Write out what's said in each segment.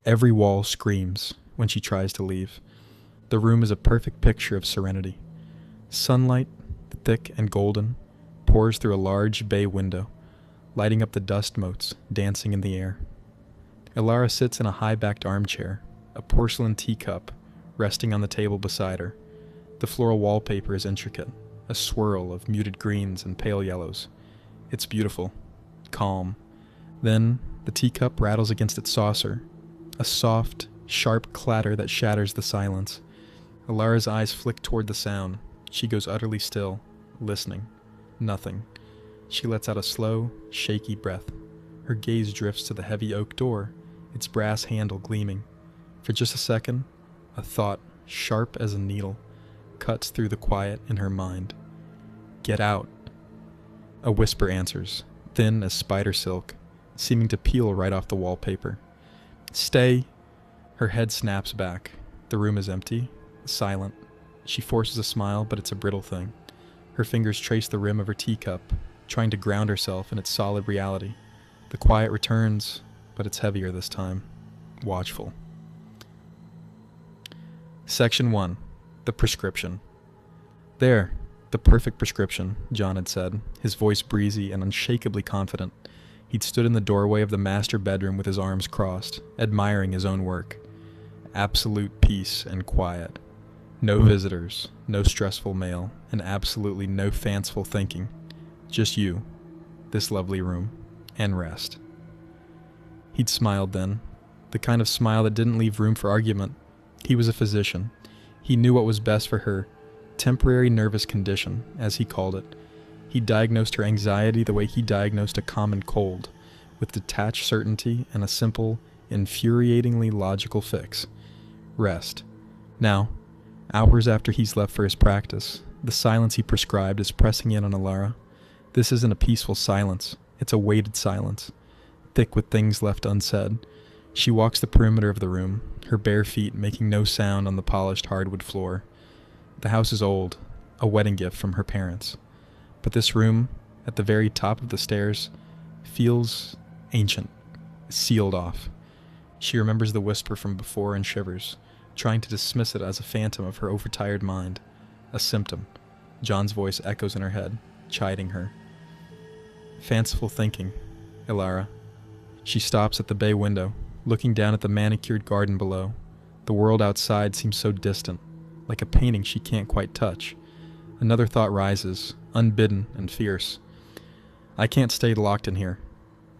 Every wall screams when she tries to leave. The room is a perfect picture of serenity. Sunlight, thick and golden, pours through a large bay window, lighting up the dust motes dancing in the air. Ilara sits in a high-backed armchair, a porcelain teacup resting on the table beside her. The floral wallpaper is intricate, a swirl of muted greens and pale yellows. It's beautiful, calm. Then the teacup rattles against its saucer, a soft, sharp clatter that shatters the silence. Ilara's eyes flick toward the sound. She goes utterly still, listening. Nothing. She lets out a slow, shaky breath. Her gaze drifts to the heavy oak door, its brass handle gleaming. For just a second, a thought, sharp as a needle, cuts through the quiet in her mind. Get out. A whisper answers, thin as spider silk, seeming to peel right off the wallpaper. Stay. Her head snaps back. The room is empty, silent. She forces a smile, but it's a brittle thing. Her fingers trace the rim of her teacup, trying to ground herself in its solid reality. The quiet returns, but it's heavier this time. Watchful. Section 1. The Prescription. There, the perfect prescription, John had said, his voice breezy and unshakably confident. He'd stood in the doorway of the master bedroom with his arms crossed, admiring his own work. Absolute peace and quiet. No visitors, no stressful mail, and absolutely no fanciful thinking. Just you, this lovely room, and rest. He'd smiled then, the kind of smile that didn't leave room for argument. He was a physician. He knew what was best for her. Temporary nervous condition, as he called it. He diagnosed her anxiety the way he diagnosed a common cold, with detached certainty and a simple, infuriatingly logical fix. Rest. Now, hours after he's left for his practice, the silence he prescribed is pressing in on Ilara. This isn't a peaceful silence. It's a weighted silence, thick with things left unsaid. She walks the perimeter of the room, her bare feet making no sound on the polished hardwood floor. The house is old, a wedding gift from her parents. But this room, at the very top of the stairs, feels ancient, sealed off. She remembers the whisper from before and shivers, trying to dismiss it as a phantom of her overtired mind, a symptom. John's voice echoes in her head, chiding her. Fanciful thinking, Ilara. She stops at the bay window, looking down at the manicured garden below. The world outside seems so distant, like a painting she can't quite touch. Another thought rises, unbidden and fierce. I can't stay locked in here.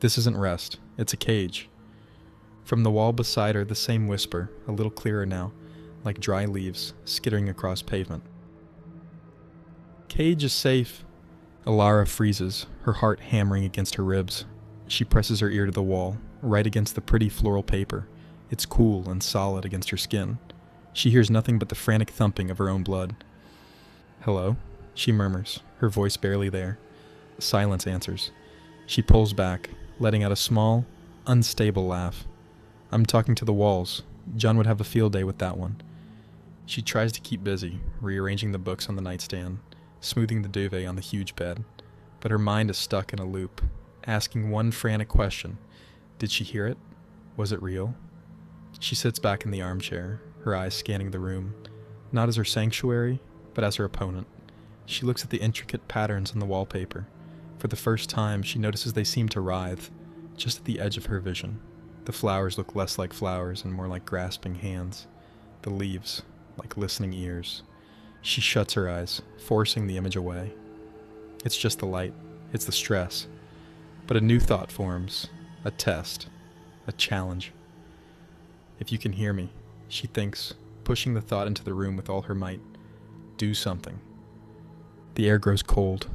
This isn't rest. It's a cage. From the wall beside her, the same whisper, a little clearer now, like dry leaves skittering across pavement. Cage is safe. Ilara freezes, her heart hammering against her ribs. She presses her ear to the wall, right against the pretty floral paper. It's cool and solid against her skin. She hears nothing but the frantic thumping of her own blood. Hello, she murmurs, her voice barely there. Silence answers. She pulls back, letting out a small, unstable laugh. I'm talking to the walls. John would have a field day with that one. She tries to keep busy, rearranging the books on the nightstand, smoothing the duvet on the huge bed. But her mind is stuck in a loop, asking one frantic question. Did she hear it? Was it real? She sits back in the armchair, her eyes scanning the room, not as her sanctuary, but as her opponent. She looks at the intricate patterns on the wallpaper. For the first time, she notices they seem to writhe, just at the edge of her vision. The flowers look less like flowers and more like grasping hands. The leaves, like listening ears. She shuts her eyes, forcing the image away. It's just the light. It's the stress. But a new thought forms. A test. A challenge. If you can hear me, she thinks, pushing the thought into the room with all her might. Do something. The air grows cold.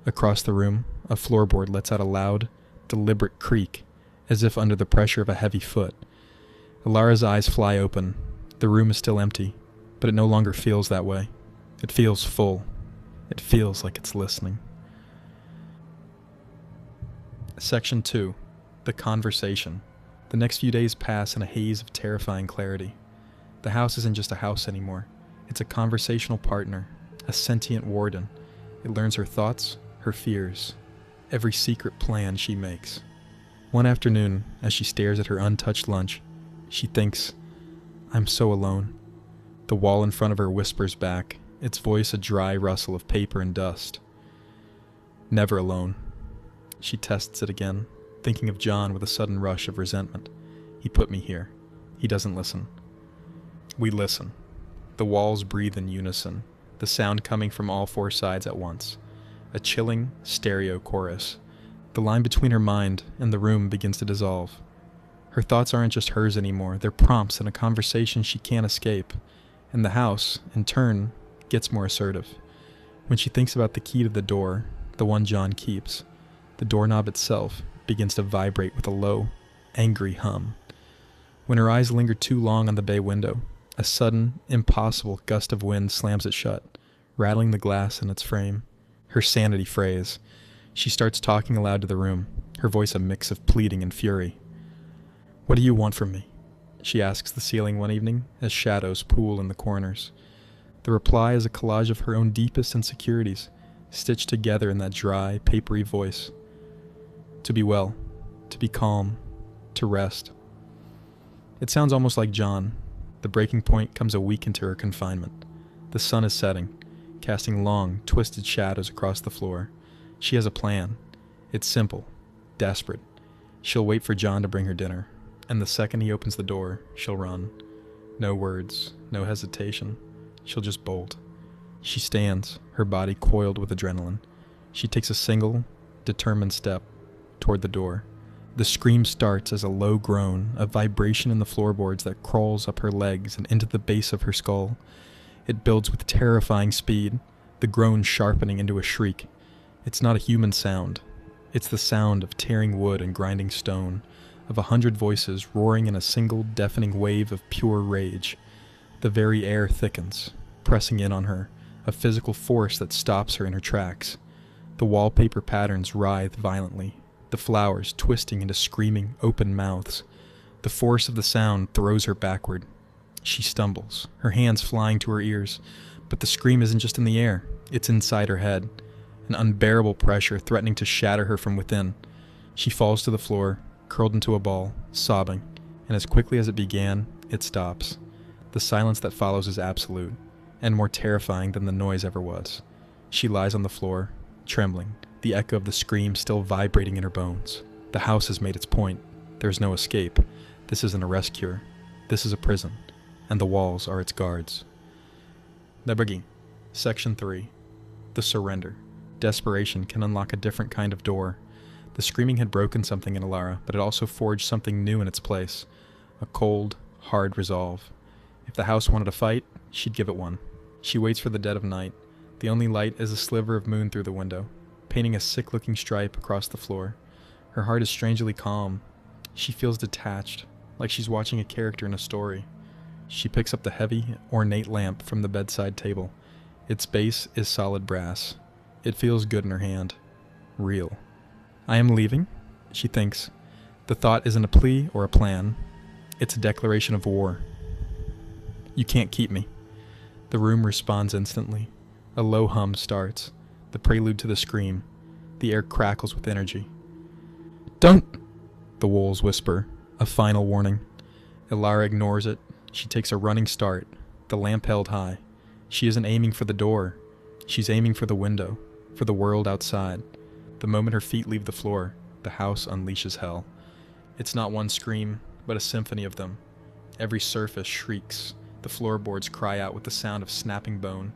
Across the room, a floorboard lets out a loud, deliberate creak, as if under the pressure of a heavy foot. Ilara's eyes fly open. The room is still empty, but it no longer feels that way. It feels full. It feels like it's listening. Section 2. The Conversation. The next few days pass in a haze of terrifying clarity. The house isn't just a house anymore. It's a conversational partner, a sentient warden. It learns her thoughts, her fears, every secret plan she makes. One afternoon, as she stares at her untouched lunch, She thinks, I'm so alone. The wall in front of her whispers back, its voice a dry rustle of paper and dust. Never alone. She tests it again, thinking of John with a sudden rush of resentment. He put me here. He doesn't listen. We listen. The walls breathe in unison, the sound coming from all four sides at once. A chilling stereo chorus. The line between her mind and the room begins to dissolve. Her thoughts aren't just hers anymore, they're prompts in a conversation she can't escape. And the house, in turn, gets more assertive. When she thinks about the key to the door, the one John keeps, the doorknob itself begins to vibrate with a low, angry hum. When her eyes linger too long on the bay window, a sudden, impossible gust of wind slams it shut, rattling the glass in its frame. Her sanity frays. She starts talking aloud to the room, her voice a mix of pleading and fury. What do you want from me? She asks the ceiling one evening as shadows pool in the corners. The reply is a collage of her own deepest insecurities, stitched together in that dry, papery voice. To be well, to be calm, to rest. It sounds almost like John. The breaking point comes a week into her confinement. The sun is setting, casting long, twisted shadows across the floor. She has a plan. It's simple, desperate. She'll wait for John to bring her dinner, and the second he opens the door, she'll run. No words, no hesitation. She'll just bolt. She stands, her body coiled with adrenaline. She takes a single, determined step toward the door. The scream starts as a low groan, a vibration in the floorboards that crawls up her legs and into the base of her skull. It builds with terrifying speed, the groan sharpening into a shriek. It's not a human sound. It's the sound of tearing wood and grinding stone, of 100 voices roaring in a single deafening wave of pure rage. The very air thickens, pressing in on her, a physical force that stops her in her tracks. The wallpaper patterns writhe violently, the flowers twisting into screaming, open mouths. The force of the sound throws her backward. She stumbles, her hands flying to her ears, but the scream isn't just in the air, it's inside her head, an unbearable pressure threatening to shatter her from within. She falls to the floor, curled into a ball, sobbing, and as quickly as it began, it stops. The silence that follows is absolute, and more terrifying than the noise ever was. She lies on the floor, trembling, the echo of the scream still vibrating in her bones. The house has made its point. There is no escape. This isn't a rest cure. This is a prison, and the walls are its guards. Nebagi. Section 3. The surrender. Desperation can unlock a different kind of door. The screaming had broken something in Alara, but it also forged something new in its place. A cold, hard resolve. If the house wanted a fight, she'd give it one. She waits for the dead of night. The only light is a sliver of moon through the window, painting a sick-looking stripe across the floor. Her heart is strangely calm. She feels detached, like she's watching a character in a story. She picks up the heavy, ornate lamp from the bedside table. Its base is solid brass. It feels good in her hand. Real. I am leaving, she thinks. The thought isn't a plea or a plan. It's a declaration of war. You can't keep me. The room responds instantly. A low hum starts, the prelude to the scream. The air crackles with energy. Don't! The wolves whisper, a final warning. Alara ignores it. She takes a running start, the lamp held high. She isn't aiming for the door. She's aiming for the window, for the world outside. The moment her feet leave the floor, the house unleashes hell. It's not one scream, but a symphony of them. Every surface shrieks. The floorboards cry out with the sound of snapping bone.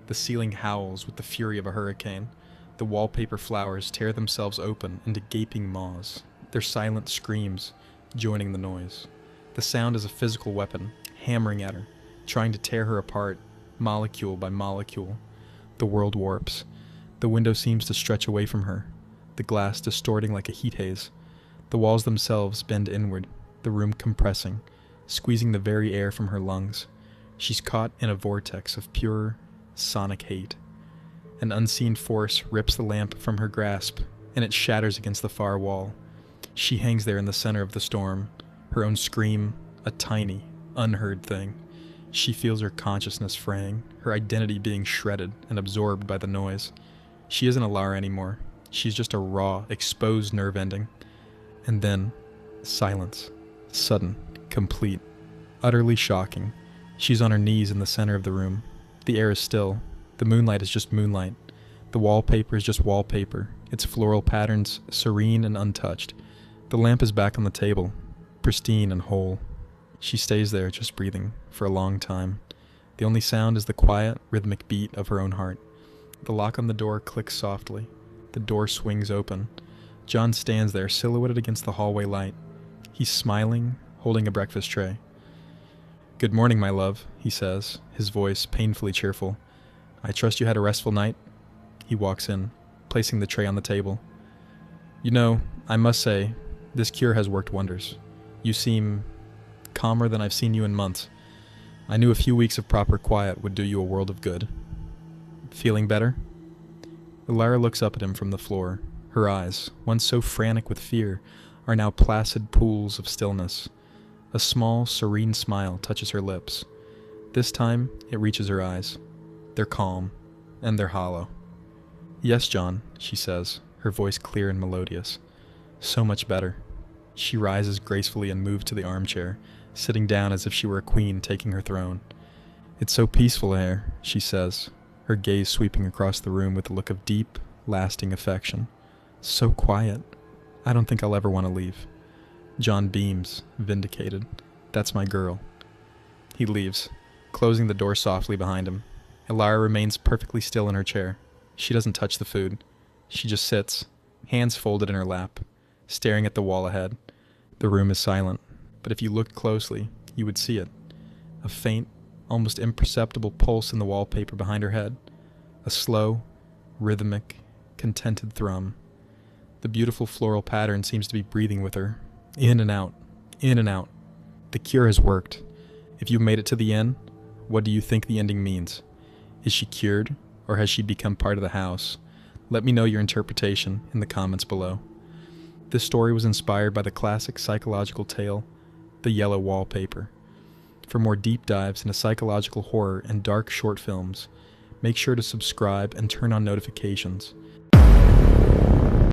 The ceiling howls with the fury of a hurricane. The wallpaper flowers tear themselves open into gaping maws, their silent screams joining the noise. The sound is a physical weapon, hammering at her, trying to tear her apart, molecule by molecule. The world warps. The window seems to stretch away from her, the glass distorting like a heat haze. The walls themselves bend inward, the room compressing, squeezing the very air from her lungs. She's caught in a vortex of pure, sonic hate. An unseen force rips the lamp from her grasp, and it shatters against the far wall. She hangs there in the center of the storm, her own scream a tiny, unheard thing. She feels her consciousness fraying, her identity being shredded and absorbed by the noise. She isn't Alara anymore. She's just a raw, exposed nerve ending. And then, silence. Sudden, Complete. Utterly shocking. She's on her knees in the center of the room. The air is still. The moonlight is just moonlight. The wallpaper is just wallpaper, its floral patterns serene and untouched. The lamp is back on the table, pristine and whole. She stays there, just breathing, for a long time. The only sound is the quiet, rhythmic beat of her own heart. The lock on the door clicks softly. The door swings open. John stands there, silhouetted against the hallway light. He's smiling, holding a breakfast tray. "Good morning, my love," he says, his voice painfully cheerful. "I trust you had a restful night?" He walks in, placing the tray on the table. "You know, I must say, this cure has worked wonders. You seem calmer than I've seen you in months. I knew a few weeks of proper quiet would do you a world of good. Feeling better?" Lara looks up at him from the floor. Her eyes, once so frantic with fear, are now placid pools of stillness. A small, serene smile touches her lips. This time, it reaches her eyes. They're calm, and they're hollow. "Yes, John," she says, her voice clear and melodious. "So much better." She rises gracefully and moves to the armchair, sitting down as if she were a queen taking her throne. "It's so peaceful here," she says, her gaze sweeping across the room with a look of deep, lasting affection. "So quiet. I don't think I'll ever want to leave." John beams, vindicated. "That's my girl." He leaves, closing the door softly behind him. Elara remains perfectly still in her chair. She doesn't touch the food. She just sits, hands folded in her lap, staring at the wall ahead. The room is silent, but if you looked closely, you would see it. A faint, almost imperceptible pulse in the wallpaper behind her head. A slow, rhythmic, contented thrum. The beautiful floral pattern seems to be breathing with her. In and out, in and out. The cure has worked. If you've made it to the end, what do you think the ending means? Is she cured, or has she become part of the house? Let me know your interpretation in the comments below. This story was inspired by the classic psychological tale, The Yellow Wallpaper. For more deep dives into psychological horror and dark short films, make sure to subscribe and turn on notifications.